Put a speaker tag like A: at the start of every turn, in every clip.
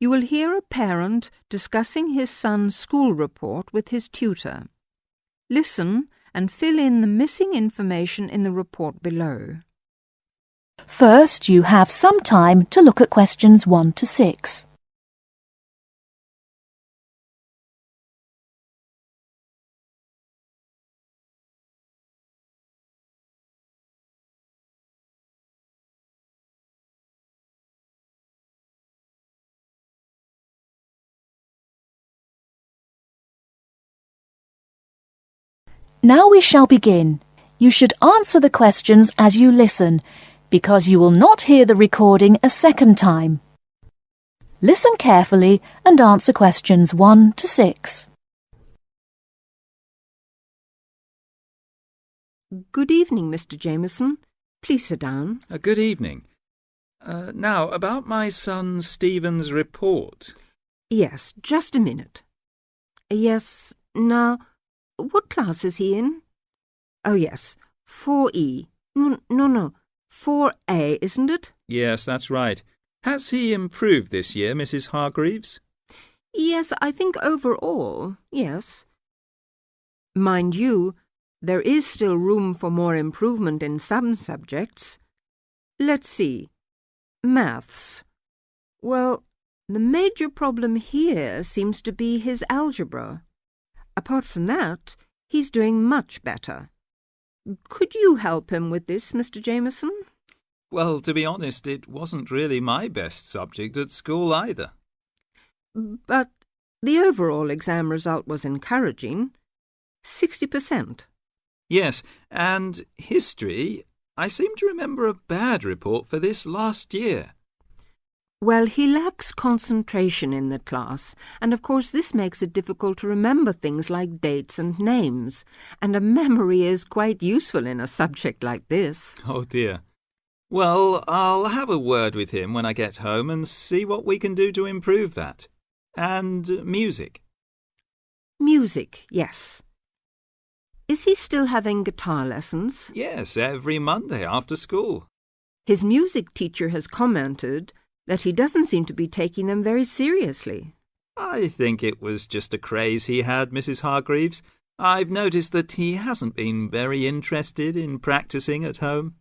A: You will hear a parent discussing his son's school report with his tutor. Listen and fill in the missing information in the report below.
B: First, you have some time to look at questions 1 to 6. Now we shall begin. You should answer the questions as you listen, because you will not hear the recording a second time. Listen carefully and answer questions 1 to 6.
A: Good evening, Mr. Jameson. Please sit down.
C: Good evening. Now, about my son Stephen's report.
A: Yes, just a minute. Yes, now, what class is he in? Oh, yes, 4E. No, 4A, isn't it?
C: Yes, that's right. Has he improved this year, Mrs. Hargreaves?
A: Yes, I think overall, yes. Mind you, there is still room for more improvement in some subjects. Let's see. Maths. Well, the major problem here seems to be his algebra. Apart from that, he's doing much better. Could you help him with this, Mr. Jameson?
C: Well, to be honest, it wasn't really my best subject at school either.
A: But the overall exam result was encouraging. 60%.
C: Yes, and history, I seem to remember a bad report for this last year.
A: Well, he lacks concentration in the class, and of course this makes it difficult to remember things like dates and names, and a memory is quite useful in a subject like this.
C: Oh dear. Well, I'll have a word with him when I get home and see what we can do to improve that. And music.
A: Music, yes. Is he still having guitar lessons?
C: Yes, every Monday after school.
A: His music teacher has commented that he doesn't seem to be taking them very seriously.
C: I think it was just a craze he had, Mrs. Hargreaves. I've noticed that he hasn't been very interested in practicing at home.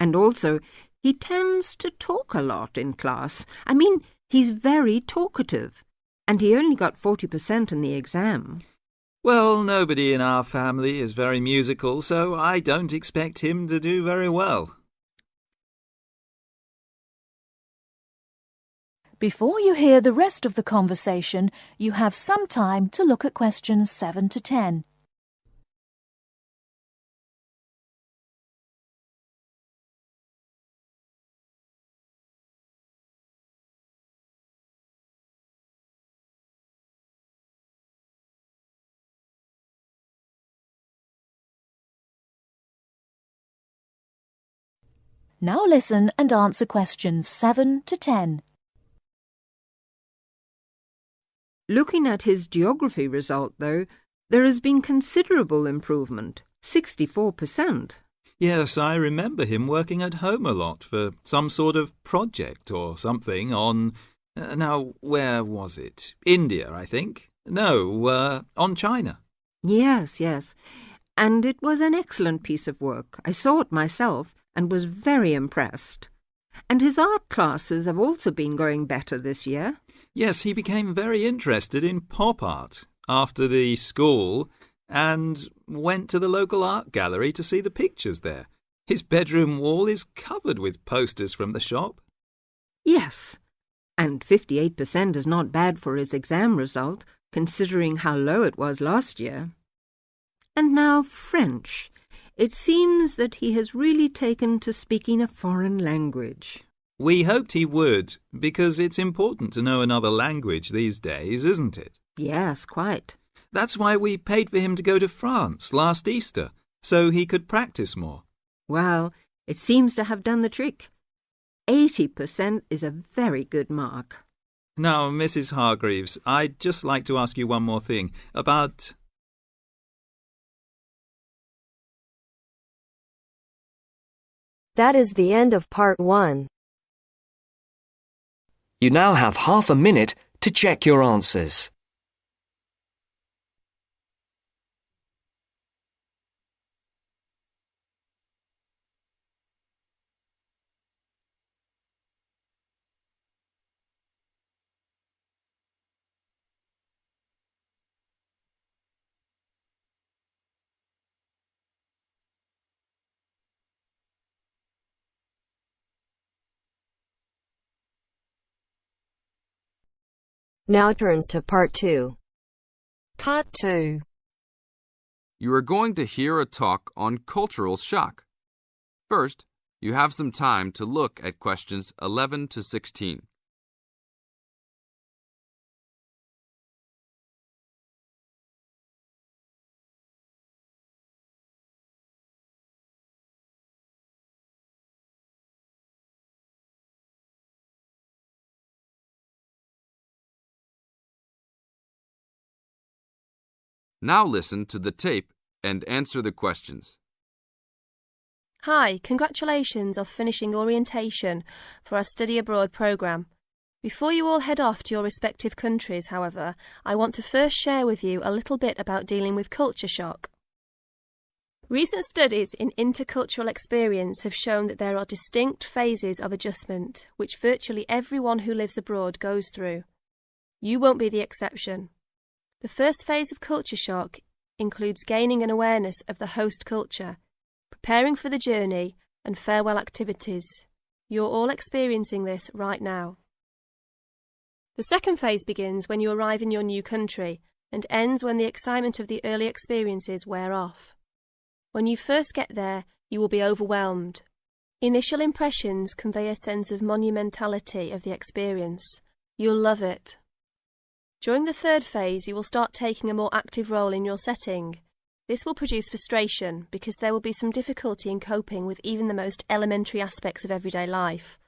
A: And also, he tends to talk a lot in class. I mean, he's very talkative, and he only got 40% in the exam.
C: Well, nobody in our family is very musical, so I don't expect him to do very well.
B: Before you hear the rest of the conversation, you have some time to look at questions 7 to 10. Now listen and answer questions 7 to 10.
A: Looking at his geography result, though, there has been considerable improvement, 64%.
C: Yes, I remember him working at home a lot for some sort of project or something on... now, where was it? India, I think. No, on China.
A: Yes. And it was an excellent piece of work. I saw it myself and was very impressed. And his art classes have also been going better this year.
C: Yes, he became very interested in pop art after the school and went to the local art gallery to see the pictures there. His bedroom wall is covered with posters from the shop.
A: Yes, and 58% is not bad for his exam result, considering how low it was last year. And now French. It seems that he has really taken to speaking a foreign language.
C: We hoped he would, because it's important to know another language these days, isn't it?
A: Yes, quite.
C: That's why we paid for him to go to France last Easter, so he could practice more.
A: Well, it seems to have done the trick. 80% is a very good mark.
C: Now, Mrs. Hargreaves, I'd just like to ask you one more thing about...
D: That is the end of part 1. You now have half a minute to check your answers.
E: Now turns to Part 2.
F: Part 2.
G: You are going to hear a talk on cultural shock. First, you have some time to look at questions 11 to 16. Now listen to the tape and answer the questions.
H: Hi, congratulations on finishing orientation for our study abroad programme. Before you all head off to your respective countries, however, I want to first share with you a little bit about dealing with culture shock. Recent studies in intercultural experience have shown that there are distinct phases of adjustment which virtually everyone who lives abroad goes through. You won't be the exception. The first phase of culture shock includes gaining an awareness of the host culture, preparing for the journey, and farewell activities. You're all experiencing this right now. The second phase begins when you arrive in your new country and ends when the excitement of the early experiences wear off. When you first get there, you will be overwhelmed. Initial impressions convey a sense of monumentality of the experience. You'll love it. During the third phase, you will start taking a more active role in your setting. This will produce frustration because there will be some difficulty in coping with even the most elementary aspects of everyday life.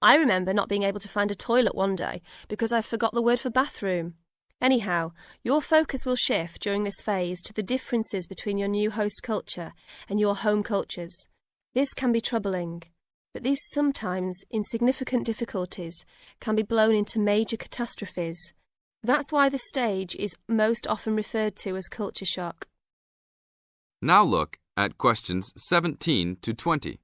H: I remember not being able to find a toilet one day because I forgot the word for bathroom. Anyhow, your focus will shift during this phase to the differences between your new host culture and your home cultures. This can be troubling, but these sometimes insignificant difficulties can be blown into major catastrophes. That's why this stage is most often referred to as culture shock.
G: Now look at questions 17 to 20.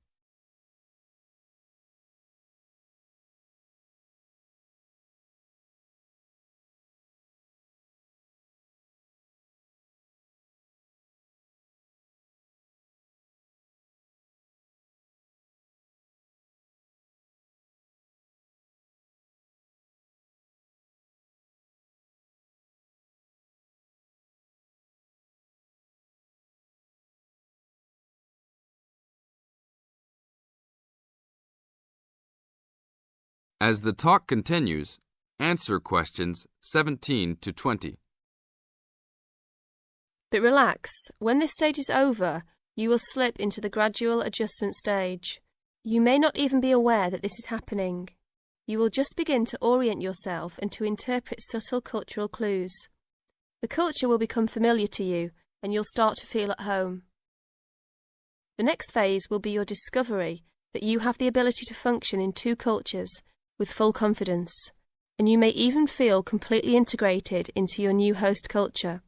G: As the talk continues, answer questions 17 to 20.
H: But relax, when this stage is over, you will slip into the gradual adjustment stage. You may not even be aware that this is happening. You will just begin to orient yourself and to interpret subtle cultural clues. The culture will become familiar to you, and you'll start to feel at home. The next phase will be your discovery that you have the ability to function in two cultures with full confidence, and you may even feel completely integrated into your new host culture.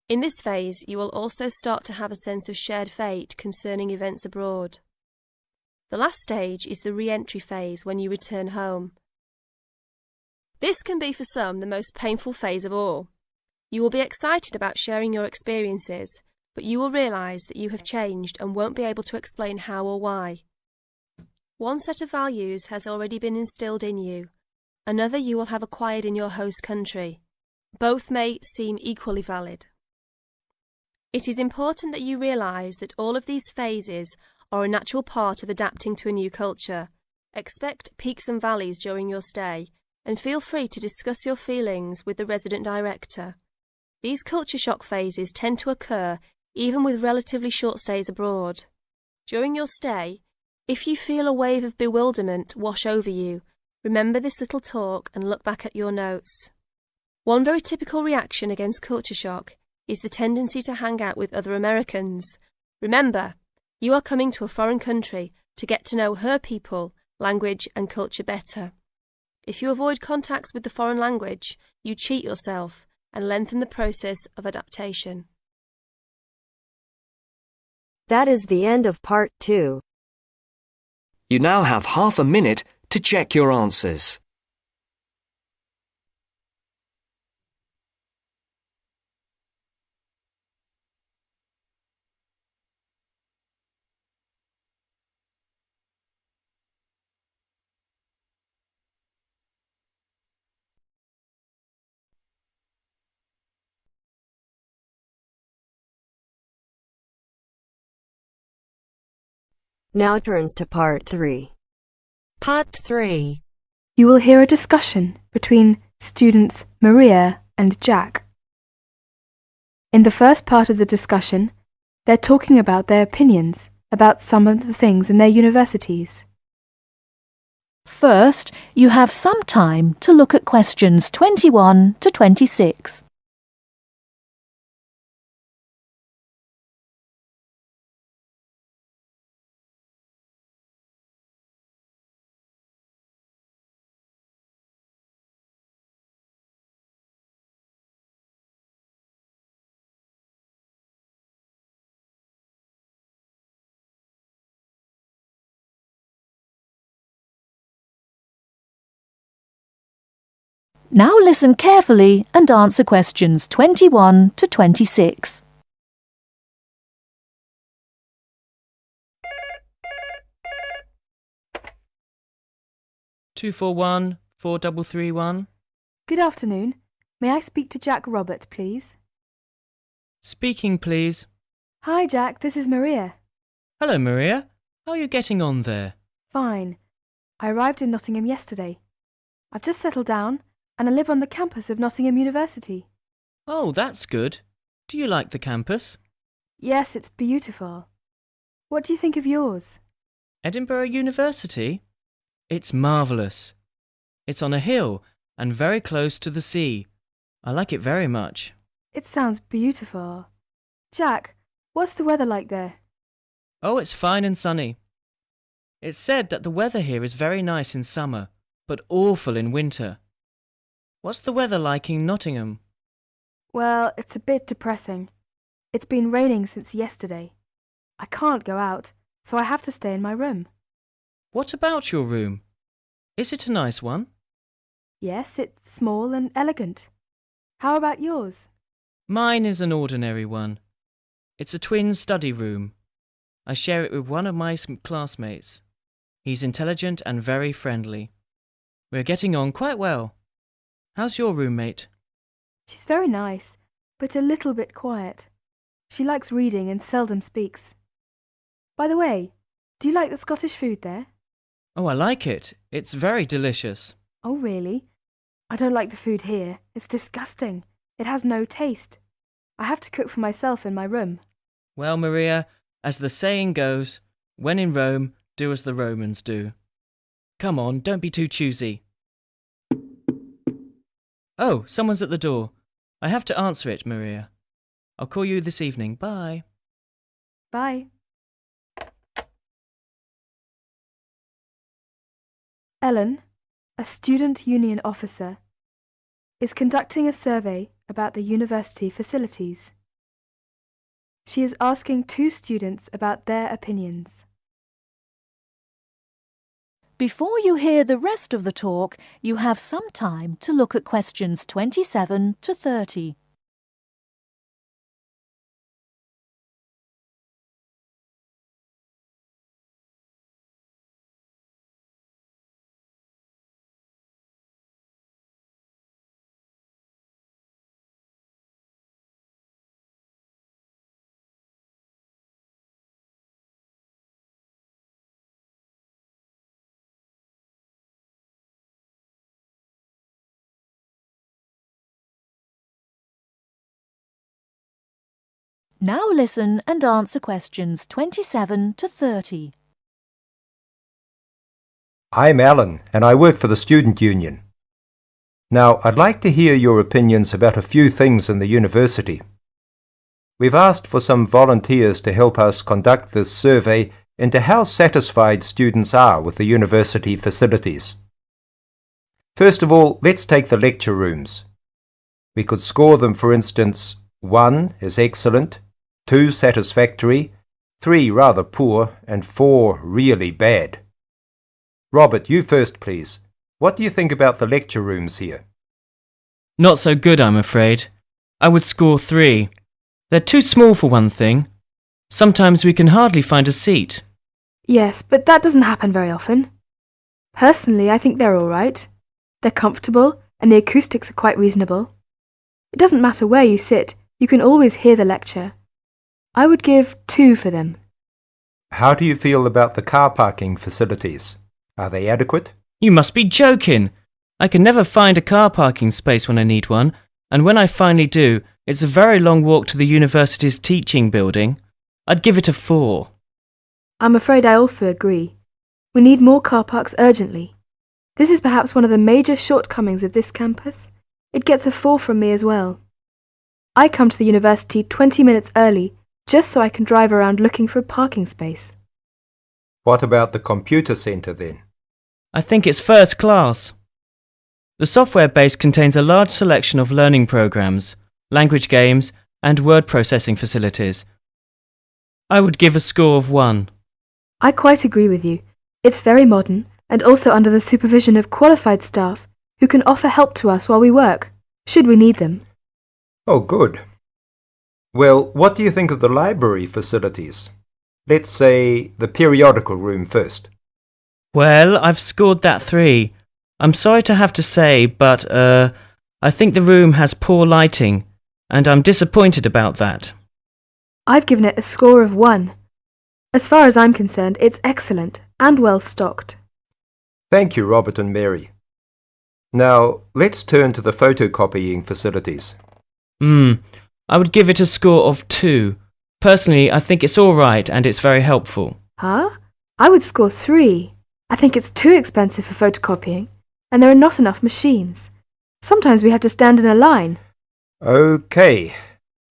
H: In this phase, you will also start to have a sense of shared fate concerning events abroad. The last stage is the re-entry phase when you return home. This can be for some the most painful phase of all. You will be excited about sharing your experiences, but you will realise that you have changed and won't be able to explain how or why. One set of values has already been instilled in you, another you will have acquired in your host country. Both may seem equally valid. It is important that you realise that all of these phases are a natural part of adapting to a new culture. Expect peaks and valleys during your stay, and feel free to discuss your feelings with the resident director. These culture shock phases tend to occur even with relatively short stays abroad. During your stay, if you feel a wave of bewilderment wash over you, remember this little talk and look back at your notes. One very typical reaction against culture shock is the tendency to hang out with other Americans. Remember, you are coming to a foreign country to get to know her people, language and culture better. If you avoid contacts with the foreign language, you cheat yourself and lengthen the process of adaptation.
E: That is the end of Part 2.
D: You now have half a minute to check your answers.
E: Now turns to Part 3.
F: Part 3.
I: You will hear a discussion between students Maria and Jack. In the first part of the discussion, they're talking about their opinions about some of the things in their universities.
B: First, you have some time to look at questions 21 to 26. Now listen carefully and answer questions 21 to 26.
J: Two four one 4331.
I: Good afternoon. May I speak to Jack Robert, please?
J: Speaking, please.
I: Hi, Jack. This is Maria.
J: Hello, Maria. How are you getting on there?
I: Fine. I arrived in Nottingham yesterday. I've just settled down and I live on the campus of Nottingham University.
J: Oh, that's good. Do you like the campus?
I: Yes, it's beautiful. What do you think of yours?
J: Edinburgh University? It's marvellous. It's on a hill and very close to the sea. I like it very much.
I: It sounds beautiful. Jack, what's the weather like there?
J: Oh, it's fine and sunny. It's said that the weather here is very nice in summer, but awful in winter. What's the weather like in Nottingham?
I: Well, it's a bit depressing. It's been raining since yesterday. I can't go out, so I have to stay in my room.
J: What about your room? Is it a nice one?
I: Yes, it's small and elegant. How about yours?
J: Mine is an ordinary one. It's a twin study room. I share it with one of my classmates. He's intelligent and very friendly. We're getting on quite well. How's your roommate?
I: She's very nice, but a little bit quiet. She likes reading and seldom speaks. By the way, do you like the Scottish food there?
J: Oh, I like it. It's very delicious.
I: Oh, really? I don't like the food here. It's disgusting. It has no taste. I have to cook for myself in my room.
J: Well, Maria, as the saying goes, when in Rome, do as the Romans do. Come on, don't be too choosy. Oh, someone's at the door. I have to answer it, Maria. I'll call you this evening. Bye.
I: Bye. Ellen, a student union officer, is conducting a survey about the university facilities. She is asking 2 students about their opinions.
B: Before you hear the rest of the talk, you have some time to look at questions 27 to 30. Now listen and answer questions 27 to 30.
K: I'm Alan, and I work for the Student Union. Now, I'd like to hear your opinions about a few things in the university. We've asked for some volunteers to help us conduct this survey into how satisfied students are with the university facilities. First of all, let's take the lecture rooms. We could score them, for instance, 1 is excellent, 2 satisfactory, 3 rather poor, and 4 really bad. Robert, you first, please. What do you think about the lecture rooms here?
J: Not so good, I'm afraid. I would score 3. They're too small for one thing. Sometimes we can hardly find a seat.
I: Yes, but that doesn't happen very often. Personally, I think they're all right. They're comfortable, and the acoustics are quite reasonable. It doesn't matter where you sit, you can always hear the lecture. I would give 2 for them.
K: How do you feel about the car parking facilities? Are they adequate?
J: You must be joking! I can never find a car parking space when I need one, and when I finally do, it's a very long walk to the university's teaching building. I'd give it a 4.
I: I'm afraid I also agree. We need more car parks urgently. This is perhaps one of the major shortcomings of this campus. It gets a 4 from me as well. I come to the university 20 minutes early just so I can drive around looking for a parking space.
K: What about the computer centre then?
J: I think it's first class. The software base contains a large selection of learning programs, language games, and word processing facilities. I would give a score of 1.
I: I quite agree with you. It's very modern and also under the supervision of qualified staff who can offer help to us while we work, should we need them.
K: Oh, good. Well, what do you think of the library facilities? Let's say the periodical room first.
J: Well, I've scored that 3. I'm sorry to have to say, but, I think the room has poor lighting, and I'm disappointed about that.
I: I've given it a score of 1. As far as I'm concerned, it's excellent and well stocked.
K: Thank you, Robert and Mary. Now, let's turn to the photocopying facilities.
J: I would give it a score of 2. Personally, I think it's all right and it's very helpful.
I: Huh? I would score 3. I think it's too expensive for photocopying, and there are not enough machines. Sometimes we have to stand in a line.
K: Okay.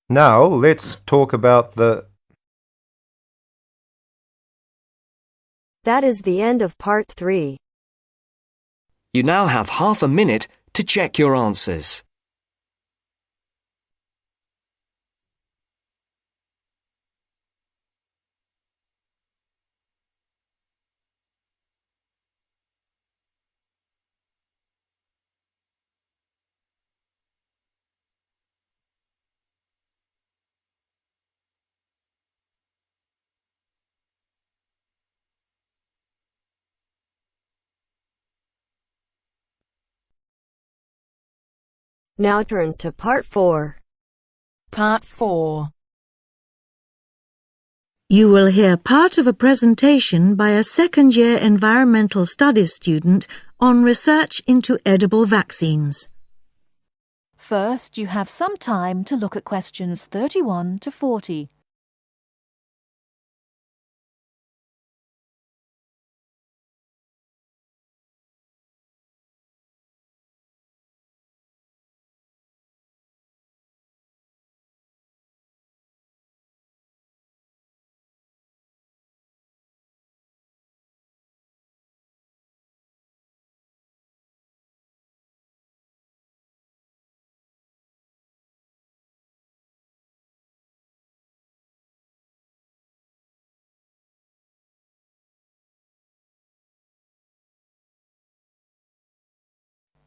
K: Now, let's talk about the...
E: That is the end of part 3.
D: You now have half a minute to check your answers.
E: Now turns to part 4.
F: Part 4.
L: You will hear part of a presentation by a second-year environmental studies student on research into edible vaccines.
B: First, you have some time to look at questions 31 to 40.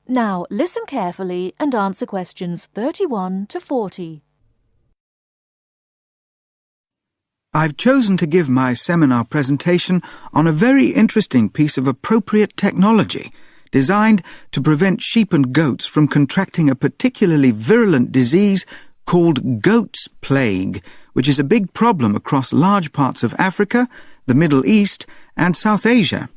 B: Now, listen carefully and answer questions 31 to 40.
M: I've chosen to give my seminar presentation on a very interesting piece of appropriate technology designed to prevent sheep and goats from contracting a particularly virulent disease called goat's plague, which is a big problem across large parts of Africa, the Middle East, and South Asia.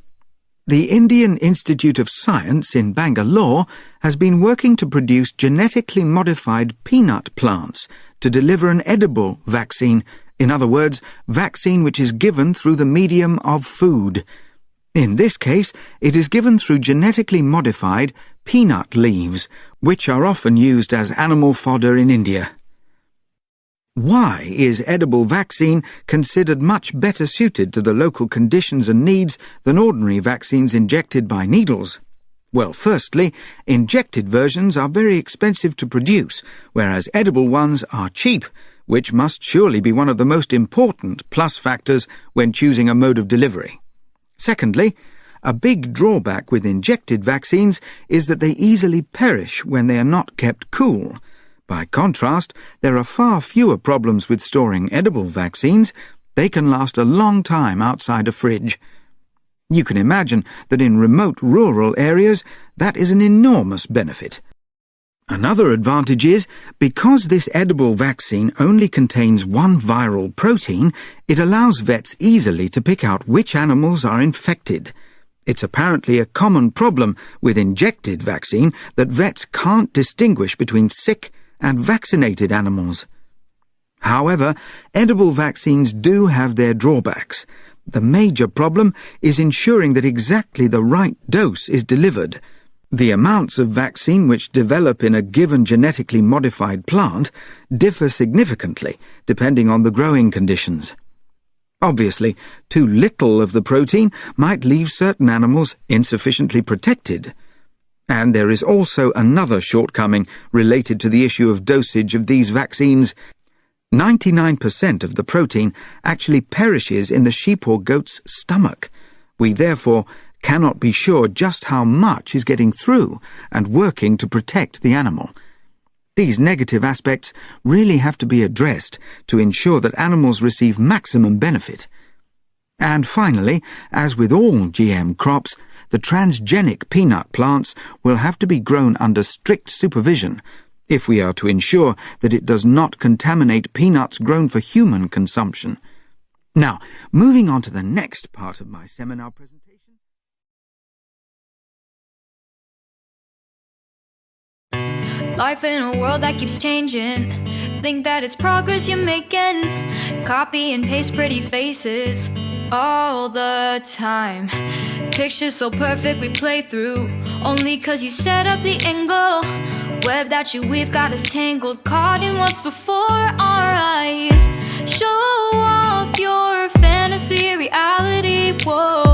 M: The Indian Institute of Science in Bangalore has been working to produce genetically modified peanut plants to deliver an edible vaccine, in other words, vaccine which is given through the medium of food. In this case, it is given through genetically modified peanut leaves, which are often used as animal fodder in India. Why is edible vaccine considered much better suited to the local conditions and needs than ordinary vaccines injected by needles? Well, firstly, injected versions are very expensive to produce, whereas edible ones are cheap, which must surely be one of the most important plus factors when choosing a mode of delivery. Secondly, a big drawback with injected vaccines is that they easily perish when they are not kept cool. By contrast, there are far fewer problems with storing edible vaccines. They can last a long time outside a fridge. You can imagine that in remote rural areas, that is an enormous benefit. Another advantage is, because this edible vaccine only contains one viral protein, it allows vets easily to pick out which animals are infected. It's apparently a common problem with injected vaccine that vets can't distinguish between sick and vaccinated animals. However, edible vaccines do have their drawbacks. The major problem is ensuring that exactly the right dose is delivered. The amounts of vaccine which develop in a given genetically modified plant differ significantly depending on the growing conditions. Obviously, too little of the protein might leave certain animals insufficiently protected. And there is also another shortcoming related to the issue of dosage of these vaccines. 99% of the protein actually perishes in the sheep or goat's stomach. We therefore cannot be sure just how much is getting through and working to protect the animal. These negative aspects really have to be addressed to ensure that animals receive maximum benefit. And finally, as with all GM crops, the transgenic peanut plants will have to be grown under strict supervision if we are to ensure that it does not contaminate peanuts grown for human consumption. Now, moving on to the next part of my seminar presentation.
N: Life in a world that keeps changing. Think that it's progress you're making. Copy and paste pretty faces all the time. Pictures so perfect we play through only 'cause you set up the angle. Web that you weave got us tangled, caught in what's before our eyes. Show off your fantasy reality, whoa.